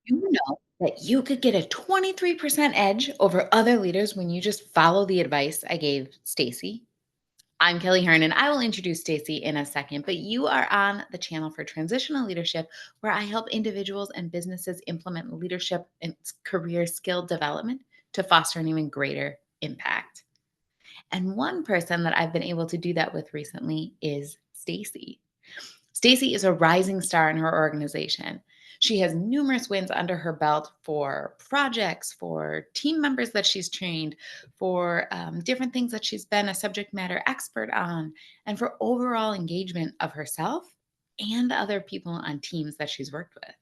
You know that you could get a 23% edge over other leaders when you just follow the advice I gave Stacy. I'm Kelly Hearn, and I will introduce Stacy in a second. But you are on the channel for Transitional Leadership, where I help individuals and businesses implement leadership and career skill development to foster an even greater impact. And one person that I've been able to do that with recently is Stacy. Stacy is a rising star in her organization. She has numerous wins under her belt for projects, for team members that she's trained, for different things that she's been a subject matter expert on, and for overall engagement of herself and other people on teams that she's worked with.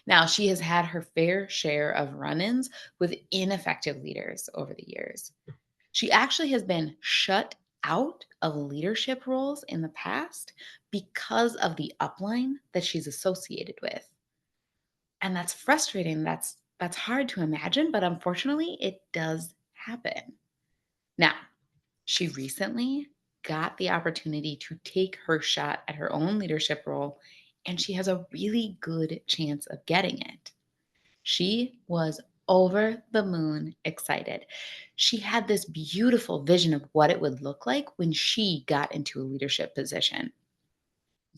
Now, she has had her fair share of run ins with ineffective leaders over the years. She actually has been shut out of leadership roles in the past because of the upline that she's associated with. And that's frustrating. That's hard to imagine, but unfortunately, it does happen. Now, she recently got the opportunity to take her shot at her own leadership role, and she has a really good chance of getting it. She was over the moon excited. She had this beautiful vision of what it would look like when she got into a leadership position.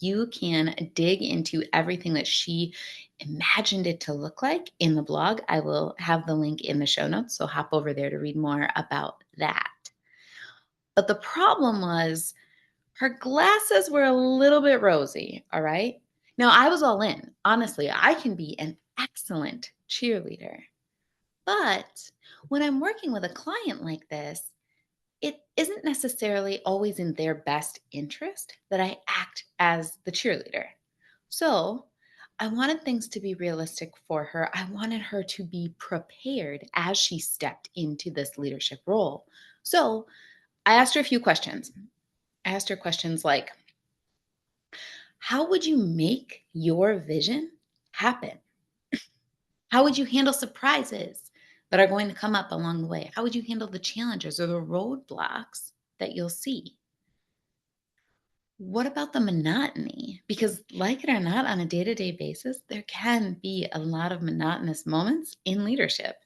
You can dig into everything that she imagined it to look like in the blog. I will have the link in the show notes, so hop over there to read more about that. But the problem was her glasses were a little bit rosy, all right? Now, I was all in. Honestly, I can be an excellent cheerleader. But when I'm working with a client like this, it isn't necessarily always in their best interest that I act as the cheerleader. So I wanted things to be realistic for her. I wanted her to be prepared as she stepped into this leadership role. So I asked her a few questions. I asked her questions like, how would you make your vision happen? How would you handle surprises that are going to come up along the way? How would you handle the challenges or the roadblocks that you'll see? What about the monotony? Because, like it or not, on a day to day basis, there can be a lot of monotonous moments in leadership.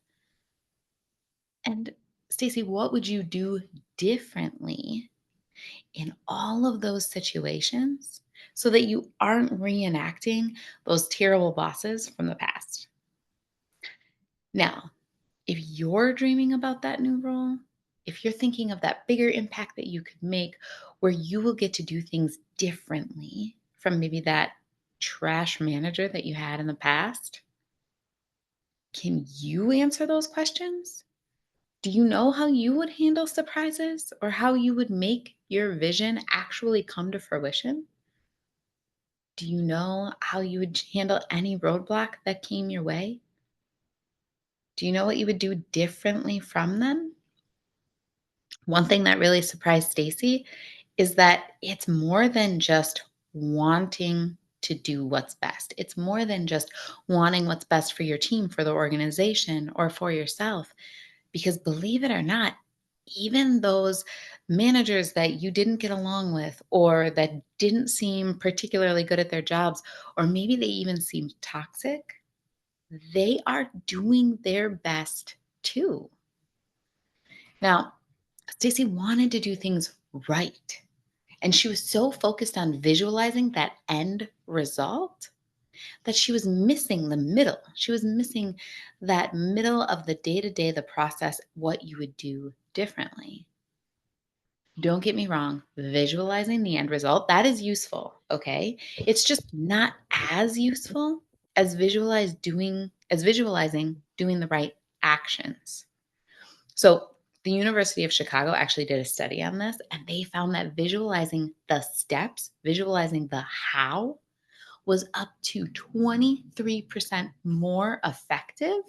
And, Stacey, what would you do differently in all of those situations so that you aren't reenacting those terrible bosses from the past? Now, if you're dreaming about that new role, if you're thinking of that bigger impact that you could make where you will get to do things differently from maybe that trash manager that you had in the past, can you answer those questions? Do you know how you would handle surprises or how you would make your vision actually come to fruition? Do you know how you would handle any roadblock that came your way? Do you know what you would do differently from them? One thing that really surprised Stacy is that it's more than just wanting to do what's best. It's more than just wanting what's best for your team, for the organization, or for yourself. Because believe it or not, even those managers that you didn't get along with, or that didn't seem particularly good at their jobs, or maybe they even seemed toxic, they are doing their best too. Now, Stacey wanted to do things right. And she was so focused on visualizing that end result that she was missing the middle. She was missing that middle of the day to day, the process, what you would do differently. Don't get me wrong, visualizing the end result, that is useful, okay? It's just not as useful as visualizing doing the right actions. So, the University of Chicago actually did a study on this, and they found that visualizing the steps, visualizing the how, was up to 23% more effective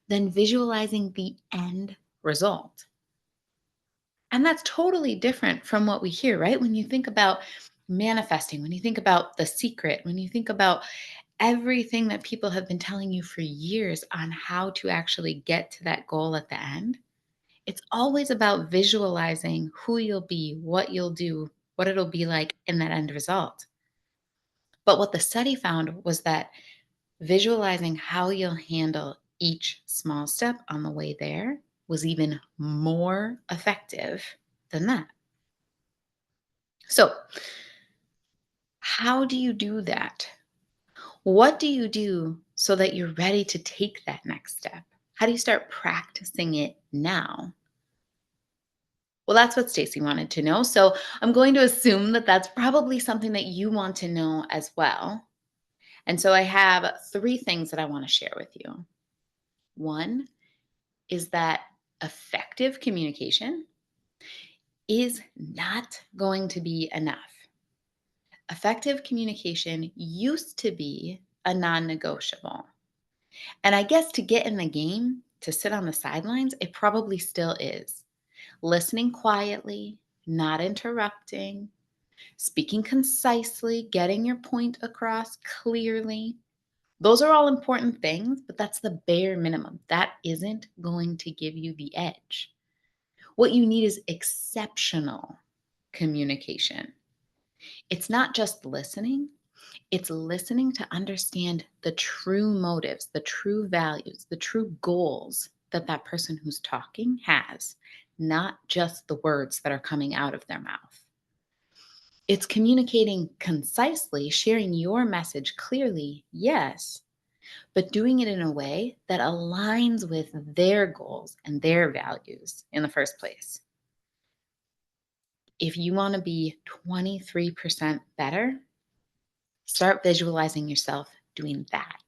than visualizing the end result. And that's totally different from what we hear, right? When you think about manifesting, when you think about the secret, when you think about everything that people have been telling you for years on how to actually get to that goal at the end, it's always about visualizing who you'll be, what you'll do, what it'll be like in that end result. But what the study found was that Visualizing how you'll handle each small step on the way there was even more effective than that. So, how do you do that? What do you do so that you're ready to take that next step? How do you start practicing it now? Well, that's what Stacy wanted to know. So I'm going to assume that that's probably something that you want to know as well. And so I have three things that I want to share with you. One is that effective communication is not going to be enough. Effective communication used to be a non negotiable. And I guess to get in the game, to sit on the sidelines, it probably still is. Listening quietly, not interrupting, speaking concisely, getting your point across clearly. Those are all important things, but that's the bare minimum. That isn't going to give you the edge. What you need is exceptional communication. It's not just listening, it's listening to understand the true motives, the true values, the true goals that that person who's talking has, not just the words that are coming out of their mouth. It's communicating concisely, sharing your message clearly, yes, but doing it in a way that aligns with their goals and their values in the first place. If you want to be 23% better, start visualizing yourself doing that,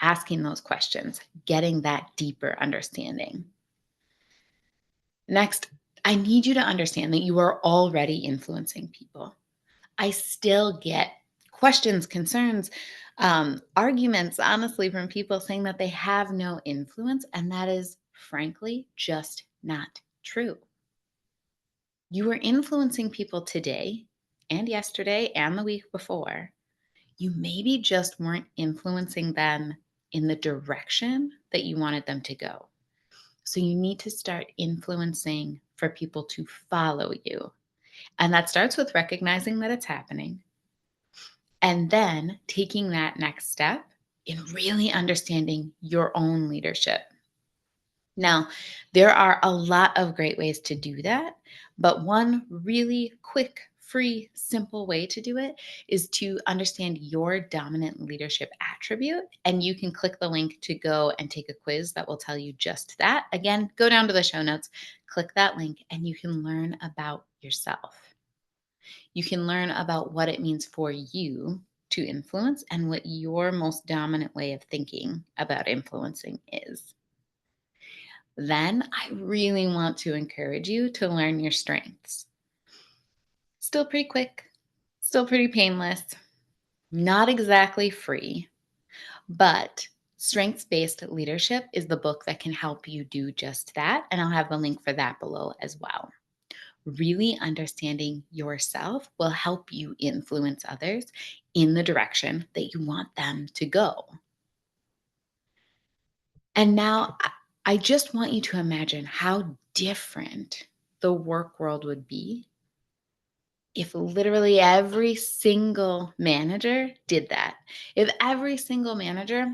asking those questions, getting that deeper understanding. Next, I need you to understand that you are already influencing people. I still get questions, concerns, arguments, honestly, from people saying that they have no influence. And that is, frankly, just not true. You are influencing people today and yesterday and the week before. You maybe just weren't influencing them in the direction that you wanted them to go. So you need to start influencing for people to follow you. And that starts with recognizing that it's happening and then taking that next step in really understanding your own leadership. Now, there are a lot of great ways to do that, but one really quick, free, simple way to do it is to understand your dominant leadership attribute. And you can click the link to go and take a quiz that will tell you just that. Again, go down to the show notes, click that link, and you can learn about yourself. You can learn about what it means for you to influence and what your most dominant way of thinking about influencing is. Then I really want to encourage you to learn your strengths. Still pretty quick, still pretty painless, not exactly free, but Strengths Based Leadership is the book that can help you do just that. And I'll have the link for that below as well. Really understanding yourself will help you influence others in the direction that you want them to go. And now I just want you to imagine how different the work world would be if literally every single manager did that. If every single manager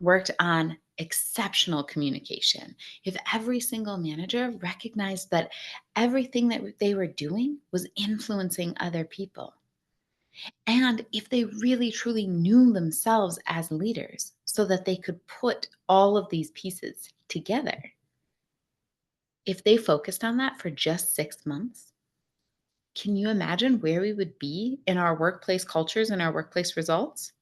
worked on exceptional communication, if every single manager recognized that everything that they were doing was influencing other people, and if they really truly knew themselves as leaders so that they could put all of these pieces together, if they focused on that for just 6 months, can you imagine where we would be in our workplace cultures and our workplace results?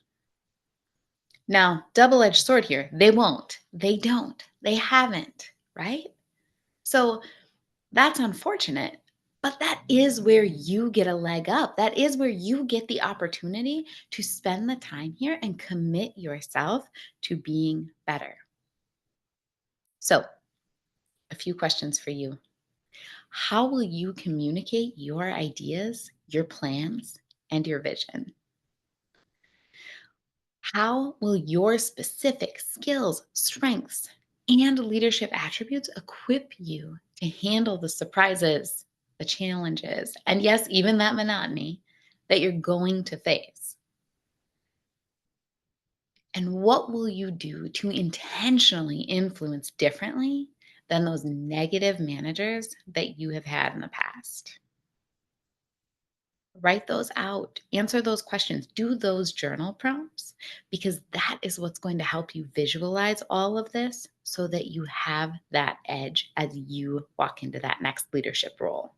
Now, double edged sword here. They won't. They don't. They haven't, right? So that's unfortunate. But that is where you get a leg up. That is where you get the opportunity to spend the time here and commit yourself to being better. So, a few questions for you. How will you communicate your ideas, your plans, and your vision? How will your specific skills, strengths, and leadership attributes equip you to handle the surprises, the challenges, and yes, even that monotony that you're going to face? And what will you do to intentionally influence differently than those negative managers that you have had in the past? Write those out, answer those questions, do those journal prompts, because that is what's going to help you visualize all of this so that you have that edge as you walk into that next leadership role.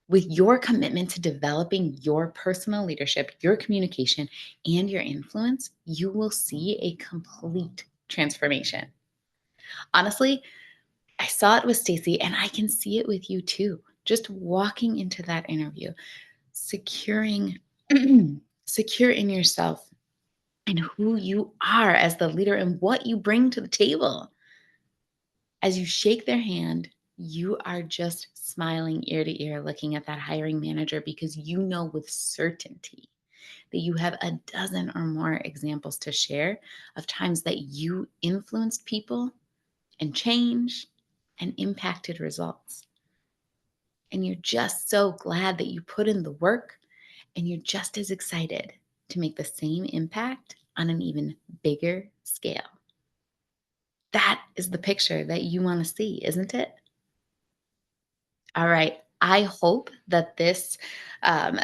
With your commitment to developing your personal leadership, your communication, and your influence, you will see a complete transformation. Honestly, I saw it with Stacy and I can see it with you too. Just walking into that interview, securing secure in yourself and who you are as the leader and what you bring to the table. As you shake their hand, you are just smiling ear to ear, looking at that hiring manager because you know with certainty that you have a dozen or more examples to share of times that you influenced people and change and impacted results. And you're just so glad that you put in the work and you're just as excited to make the same impact on an even bigger scale. That is the picture that you want to see, isn't it? All right. I hope that this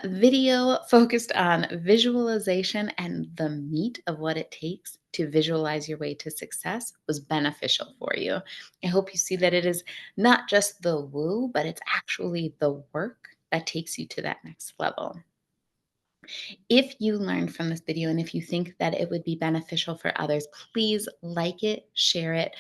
video focused on visualization and the meat of what it takes to visualize your way to success was beneficial for you. I hope you see that it is not just the woo, but it's actually the work that takes you to that next level. If you learned from this video and if you think that it would be beneficial for others, please like it, share it,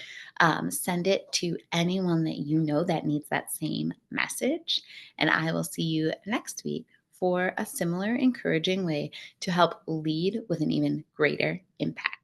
send it to anyone that you know that needs that same message. And I will see you next week for a similar encouraging way to help lead with an even greater impact.